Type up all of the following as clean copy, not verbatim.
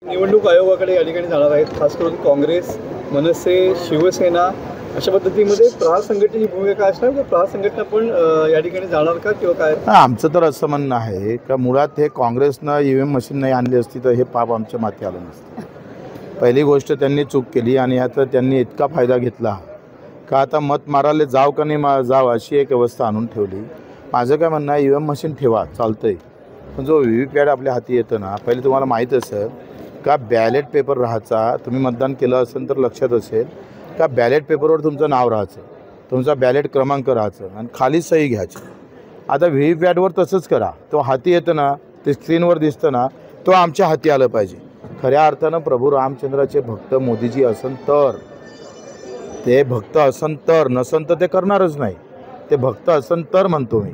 निवडणूक आयोगाकडे या ठिकाणी जाणार आहेत, खास करून काँग्रेस, मनसे, शिवसेना अशा पद्धतीमध्ये प्रहार संघटनेची भूमिका काय असणार, की प्रहार संघटना पण या ठिकाणी जाणार का किंवा काय? आमचं तर असं म्हणणं आहे का मुळात हे काँग्रेसनं EVM मशीन नाही आणली असती तर हे पाप आमच्या माथी आलं नसतं. पहिली गोष्ट त्यांनी चूक केली आणि याचा त्यांनी इतका फायदा घेतला का आता मत मारायला जाव का नाही जाव अशी एक व्यवस्था आणून ठेवली. माझं काय म्हणणं आहे, EVM मशीन ठेवा, चालतंय, पण जो VVPAT आपल्या हाती येतं ना, पहिले तुम्हाला माहीत असेल का बॅलेट पेपर राहायचा. तुम्ही मतदान केलं असेल तर लक्षात असेल का बॅलेट पेपरवर तुमचं नाव राहायचं, तुमचा बॅलेट क्रमांक राहायचं आणि खाली सही घ्यायची. आता VVPATवर तसंच करा, तो हाती येतं ना, ते स्क्रीनवर दिसतं ना, तो आमच्या हाती आलं पाहिजे. खऱ्या अर्थानं प्रभू रामचंद्राचे भक्त मोदीजी असन तर, ते भक्त असन तर, नसन तर ते करणारच नाही. ते भक्त असन तर म्हणतो मी.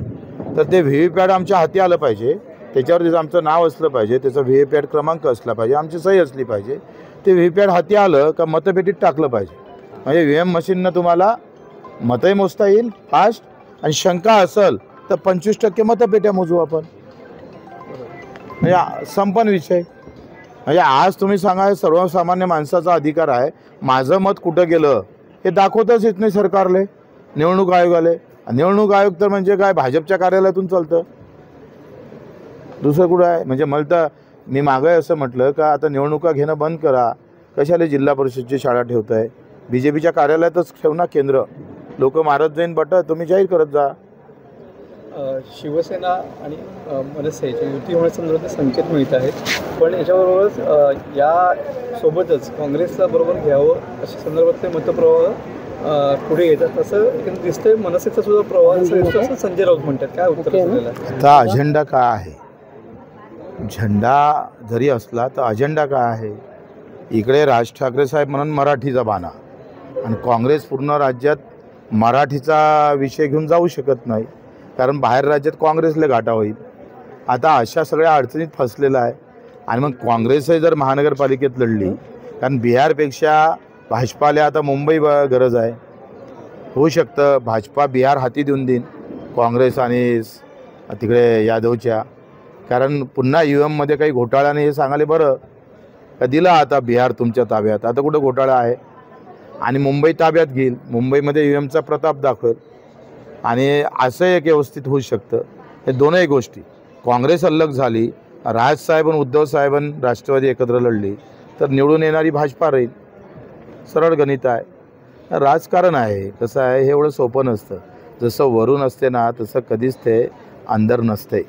तर ते VVPAT आमच्या हाती आलं पाहिजे, त्याच्यावर त्याचं आमचं नाव असलं पाहिजे, त्याचा VVPAT क्रमांक असला पाहिजे, आमची सही असली पाहिजे. ते VVPAT हाती आलं का मतपेटीत टाकलं पाहिजे. म्हणजे EVM मशीननं तुम्हाला मतही मोजता येईल फास्ट, आणि शंका असेल तर 25% मतपेट्या मोजू आपण, म्हणजे संपन्न विषय. म्हणजे आज तुम्ही सांगा, सर्वसामान्य माणसाचा अधिकार आहे, माझं मत कुठं गेलं हे दाखवतच येत नाही सरकारले, निवडणूक आयोगाले. निवडणूक आयोग तर म्हणजे काय, भाजपच्या कार्यालयातून चालतं, दुसरं कुठं आहे? म्हणजे मला तर मी मागं असं म्हटलं का आता निवडणुका घेणं बंद करा, कशाला जिल्हा परिषदची शाळा ठेवत आहे, BJPच्या कार्यालयातच ठेव ना केंद्र, लोक मारत जाईन बटं, तुम्ही जाहीर करत जा. शिवसेना आणि मनसेची युती होण्यासंदर्भात संकेत मिळत आहेत, पण याच्याबरोबरच यासोबतच काँग्रेसला बरोबर घ्यावं अशा संदर्भातले मतप्रवाह पुढे येतात असं दिसतंय. मनसेचा सुद्धा प्रवाह असं संजय राऊत म्हणतात, काय उत्तर असलेलं आहे? आता अजेंडा काय आहे? झेंडा जरी असला तर अजेंडा काय आहे? इकडे राज ठाकरे साहेब म्हणून मराठीचा बाणा, आणि काँग्रेस पूर्ण राज्यात मराठीचा विषय घेऊन जाऊ शकत नाही, कारण बाहेर राज्यात काँग्रेसला घाटा होईल. आता अशा सगळ्या अडचणीत फसलेला आहे. आणि मग काँग्रेसही जर महानगरपालिकेत लढली, कारण बिहारपेक्षा भाजपाला आता मुंबई गरज आहे, होऊ शकतं भाजपा बिहार हाती देऊन देईन काँग्रेस आणि तिकडे यादवच्या, कारण पुन्हा EVMमध्ये काही घोटाळा नाही हे सांगायला बरं का दिला आता बिहार तुमच्या ताब्यात, आता कुठं घोटाळा आहे, आणि मुंबई ताब्यात घेईल, मुंबईमध्ये EVMचा प्रताप दाखवेल, आणि असं एक व्यवस्थित होऊ शकतं. हे दोनही गोष्टी, काँग्रेस अलग झाली, राजसाहेब आणि उद्धवसाहेबांनी राष्ट्रवादी एकत्र लढली तर निवडून येणारी भाजपा राहील. सरळ गणित आहे, राजकारण आहे. कसं आहे, हे एवढं सोपं नसतं. जसं वरून असते ना, तसं कधीच ते अंदर नसते.